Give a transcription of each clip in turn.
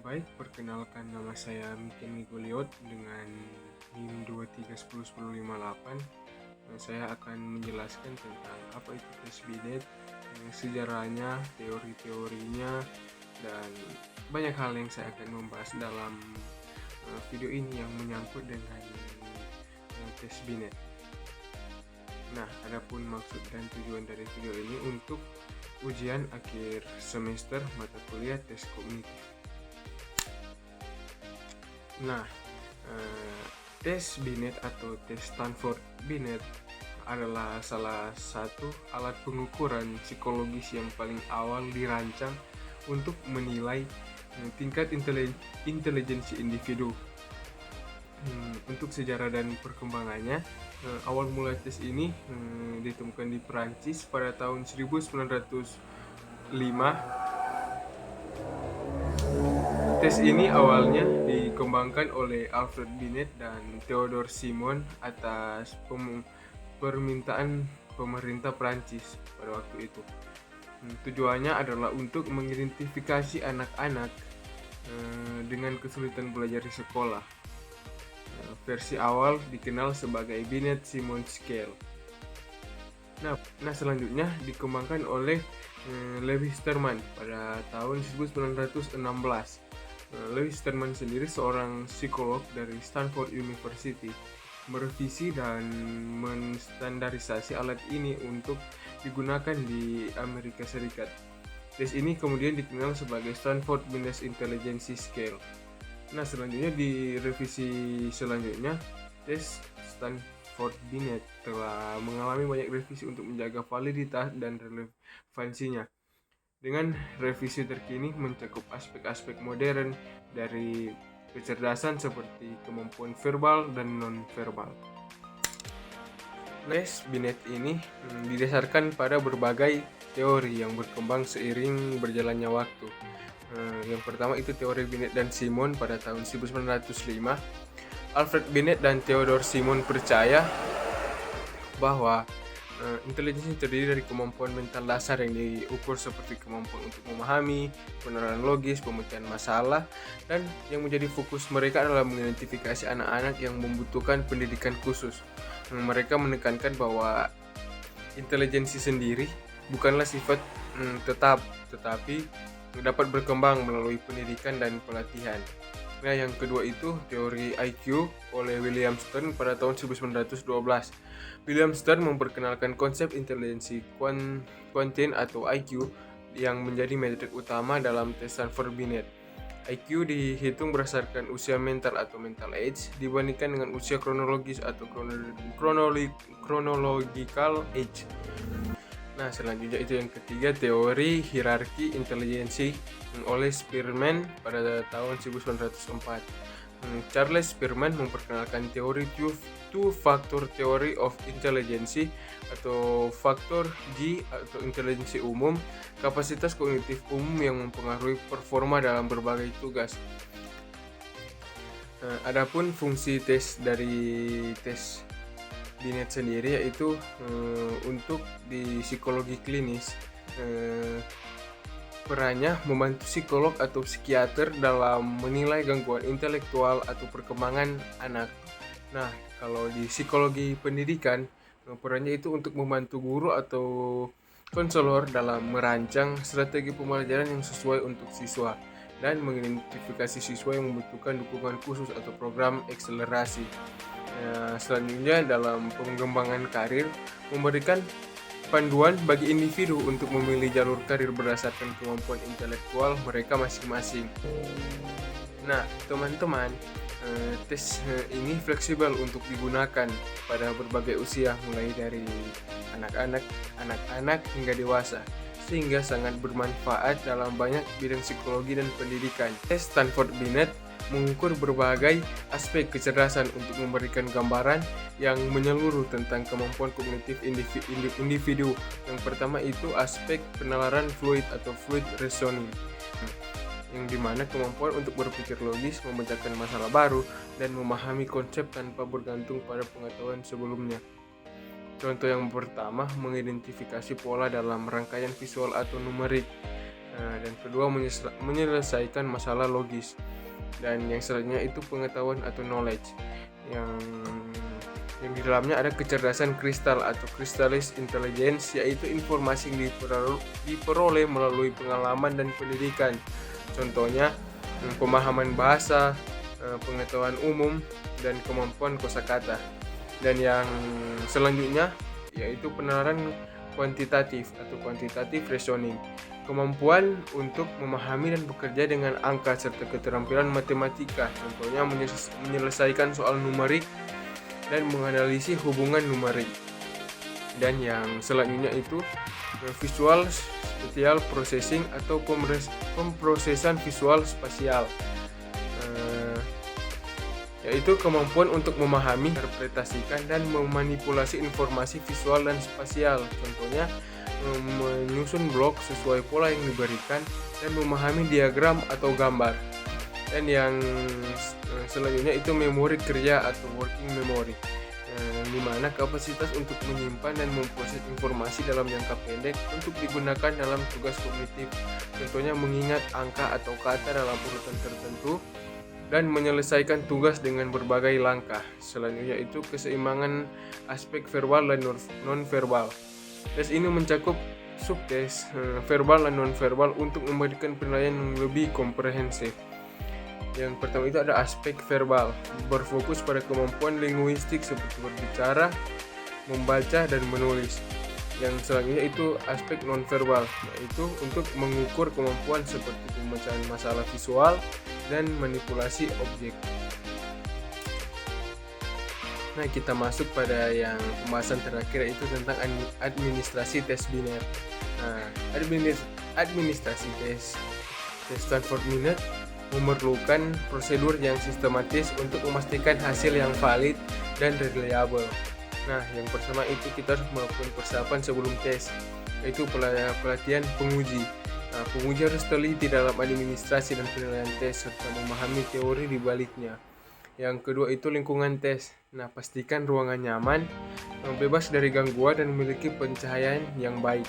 Baik, perkenalkan nama saya Miken Miguliot dengan NIM 23101058. Saya akan menjelaskan tentang apa itu tes binet, sejarahnya, teori-teorinya, dan banyak hal yang saya akan membahas dalam video ini yang menyangkut dengan tes binet. Nah, adapun maksud dan tujuan dari video ini untuk ujian akhir semester mata kuliah tes kognitif. Nah, tes Binet atau tes Stanford Binet adalah salah satu alat pengukuran psikologis yang paling awal dirancang untuk menilai tingkat intelijensi individu. Untuk sejarah dan perkembangannya, awal mula tes ini ditemukan di Perancis pada tahun 1905. Tes ini awalnya dikembangkan oleh Alfred Binet dan Theodore Simon atas permintaan pemerintah Prancis pada waktu itu. Tujuannya adalah untuk mengidentifikasi anak-anak dengan kesulitan belajar di sekolah. Versi awal dikenal sebagai Binet-Simon Scale. Nah, selanjutnya dikembangkan oleh Lewis Terman pada tahun 1916. Lewis Terman sendiri seorang psikolog dari Stanford University merevisi dan menstandarisasi alat ini untuk digunakan di Amerika Serikat. Tes ini kemudian dikenal sebagai Stanford Binet Intelligence Scale. Nah, selanjutnya di revisi selanjutnya, tes Stanford Binet telah mengalami banyak revisi untuk menjaga validitas dan relevansinya. Dengan revisi terkini mencakup aspek-aspek modern dari kecerdasan seperti kemampuan verbal dan non-verbal. Tes Binet ini didasarkan pada berbagai teori yang berkembang seiring berjalannya waktu. Yang pertama itu teori Binet dan Simon pada tahun 1905. Alfred Binet dan Theodore Simon percaya bahwa intelijensi terdiri dari kemampuan mental dasar yang diukur seperti kemampuan untuk memahami, penerapan logis, pemecahan masalah, dan yang menjadi fokus mereka adalah mengidentifikasi anak-anak yang membutuhkan pendidikan khusus. Mereka menekankan bahwa intelijensi sendiri bukanlah sifat tetap, tetapi dapat berkembang melalui pendidikan dan pelatihan. Nah, yang kedua itu teori IQ oleh William Stern pada tahun 1912. William Stern memperkenalkan konsep intelijensi kuantin atau IQ yang menjadi metrik utama dalam tes Stanford Binet. IQ dihitung berdasarkan usia mental atau mental age dibandingkan dengan usia kronologis atau chronological age. Nah, selanjutnya itu yang ketiga teori hierarki intelijensi oleh Spearman pada tahun 1904. Charles Spearman memperkenalkan teori two-factor theory of intelligence atau faktor G atau intelijensi umum, kapasitas kognitif umum yang mempengaruhi performa dalam berbagai tugas. Adapun fungsi tes dari tes Binet sendiri yaitu untuk di psikologi klinis, perannya membantu psikolog atau psikiater dalam menilai gangguan intelektual atau perkembangan anak. Nah, kalau di psikologi pendidikan, perannya itu untuk membantu guru atau konselor dalam merancang strategi pembelajaran yang sesuai untuk siswa dan mengidentifikasi siswa yang membutuhkan dukungan khusus atau program akselerasi. Selanjutnya dalam pengembangan karir memberikan panduan bagi individu untuk memilih jalur karir berdasarkan kemampuan intelektual mereka masing-masing. Nah, teman-teman, tes ini fleksibel untuk digunakan pada berbagai usia mulai dari anak-anak hingga dewasa, sehingga sangat bermanfaat dalam banyak bidang psikologi dan pendidikan. Tes Stanford Binet mengukur berbagai aspek kecerdasan untuk memberikan gambaran yang menyeluruh tentang kemampuan kognitif individu. Yang pertama itu aspek penalaran fluid atau fluid reasoning, yang dimana kemampuan untuk berpikir logis, memecahkan masalah baru, dan memahami konsep tanpa bergantung pada pengetahuan sebelumnya. Contoh yang pertama, mengidentifikasi pola dalam rangkaian visual atau numerik. Dan kedua, menyelesaikan masalah logis. Dan yang selanjutnya itu pengetahuan atau knowledge, yang di dalamnya ada kecerdasan kristal atau crystallis intelligence, yaitu informasi yang diperoleh melalui pengalaman dan pendidikan. Contohnya pemahaman bahasa, pengetahuan umum, dan kemampuan kosakata. Dan yang selanjutnya yaitu penalaran kuantitatif atau quantitative reasoning, kemampuan untuk memahami dan bekerja dengan angka serta keterampilan matematika. Contohnya menyelesaikan soal numerik dan menganalisis hubungan numerik. Dan yang selanjutnya itu visual spatial processing atau pemrosesan visual spasial, yaitu kemampuan untuk memahami, interpretasikan, dan memanipulasi informasi visual dan spasial. Contohnya menyusun blok sesuai pola yang diberikan dan memahami diagram atau gambar. Dan yang selanjutnya itu memori kerja atau working memory, di mana kapasitas untuk menyimpan dan memproses informasi dalam jangka pendek untuk digunakan dalam tugas kognitif. Contohnya mengingat angka atau kata dalam urutan tertentu dan menyelesaikan tugas dengan berbagai langkah. Selanjutnya itu keseimbangan aspek verbal dan non-verbal. Tes ini mencakup subtes verbal dan non-verbal untuk memberikan penilaian yang lebih komprehensif. Yang pertama itu ada aspek verbal, berfokus pada kemampuan linguistik seperti berbicara, membaca, dan menulis. Yang selanjutnya itu aspek nonverbal, yaitu untuk mengukur kemampuan seperti pemecahan masalah visual dan manipulasi objek. Nah, kita masuk pada yang pembahasan terakhir, yaitu tentang administrasi tes biner. Nah, administrasi tes Stanford Binet memerlukan prosedur yang sistematis untuk memastikan hasil yang valid dan reliable. Nah, yang pertama itu kita harus melakukan persiapan sebelum tes, yaitu pelatihan penguji. Nah, penguji harus teliti dalam administrasi dan penilaian tes serta memahami teori di baliknya. Yang kedua itu lingkungan tes. Nah, pastikan ruangan nyaman, bebas dari gangguan, dan memiliki pencahayaan yang baik.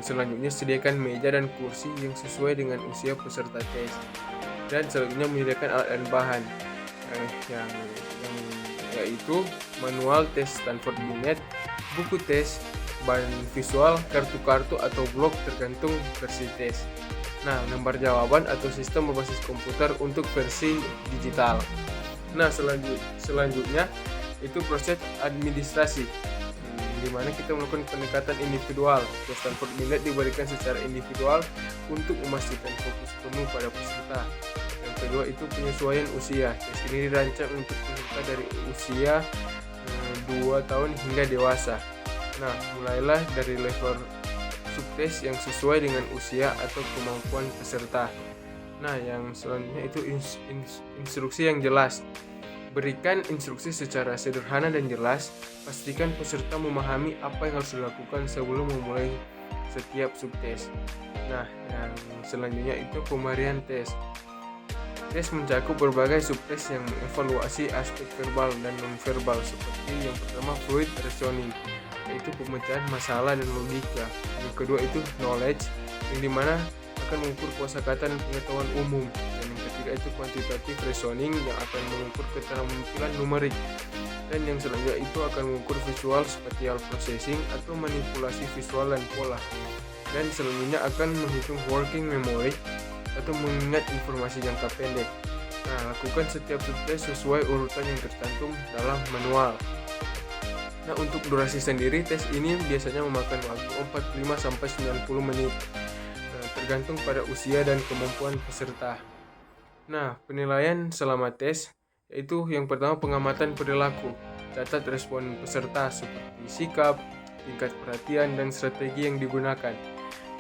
Selanjutnya sediakan meja dan kursi yang sesuai dengan usia peserta tes. Dan selanjutnya menyediakan alat dan bahan, yang yaitu manual tes Stanford Binet, buku tes, bahan visual, kartu-kartu atau blog tergantung versi tes. Nah, lembar jawaban atau sistem berbasis komputer untuk versi digital. Nah, selanjutnya itu proses administrasi, di mana kita melakukan pendekatan individual. Tes Stanford Binet diberikan secara individual untuk memastikan fokus penuh pada peserta. Yang kedua itu penyesuaian usia. Tes ini dirancang untuk peserta dari usia 2 tahun hingga dewasa. Nah, mulailah dari level subtes yang sesuai dengan usia atau kemampuan peserta. Nah, yang selanjutnya itu instruksi yang jelas. Berikan instruksi secara sederhana dan jelas. Pastikan peserta memahami apa yang harus dilakukan sebelum memulai setiap subtes. Nah, yang selanjutnya itu pemberian tes. Tes mencakup berbagai subtes yang mengevaluasi aspek verbal dan nonverbal, seperti yang pertama fluid reasoning, yaitu pemecahan masalah dan logika. Yang kedua itu knowledge, yang dimana akan mengukur kosakata dan pengetahuan umum. Dan yang ketiga itu quantitative reasoning, yang akan mengukur keterampilan numerik. Dan yang selanjutnya itu akan mengukur visual spatial processing atau manipulasi visual dan pola. Dan selanjutnya akan menghitung working memory atau mengingat informasi jangka pendek. Nah, lakukan setiap subtes sesuai urutan yang tercantum dalam manual. Nah, untuk durasi sendiri, tes ini biasanya memakan waktu 45-90 menit, tergantung pada usia dan kemampuan peserta. Nah, penilaian selama tes, yaitu yang pertama pengamatan perilaku. Catat respon peserta seperti sikap, tingkat perhatian, dan strategi yang digunakan.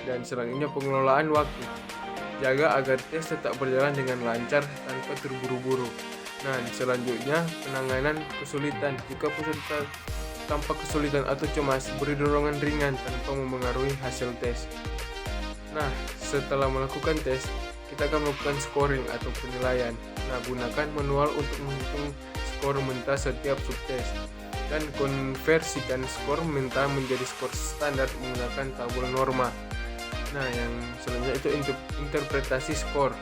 Dan selanjutnya pengelolaan waktu. Jaga agar tes tetap berjalan dengan lancar tanpa terburu-buru. Nah, selanjutnya penanganan kesulitan. Jika peserta tampak kesulitan atau cemas, beri dorongan ringan tanpa mempengaruhi hasil tes. Nah, setelah melakukan tes, kita akan melakukan scoring atau penilaian. Nah, gunakan manual untuk menghitung skor mentah setiap subtes dan konversikan skor mentah menjadi skor standar menggunakan tabel norma. Nah, yang selanjutnya itu interpretasi skor.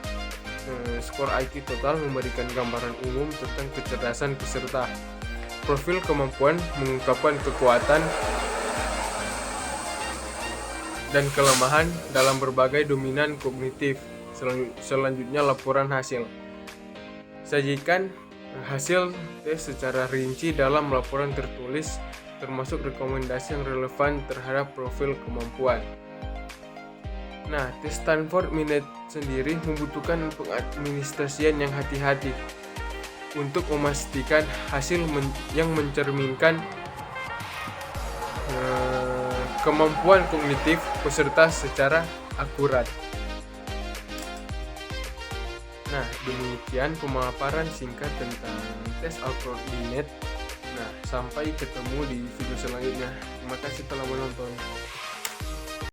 Skor IQ total memberikan gambaran umum tentang kecerdasan peserta. Profil kemampuan mengungkapkan kekuatan dan kelemahan dalam berbagai dominan kognitif. Selanjutnya laporan hasil. Sajikan hasil tes secara rinci dalam laporan tertulis, termasuk rekomendasi yang relevan terhadap profil kemampuan. Nah, tes Stanford Binet sendiri membutuhkan pengadministrasian yang hati-hati untuk memastikan hasil yang mencerminkan kemampuan kognitif peserta secara akurat. Nah, demikian pemaparan singkat tentang tes Alfred Binet. Nah, sampai ketemu di video selanjutnya. Terima kasih telah menonton.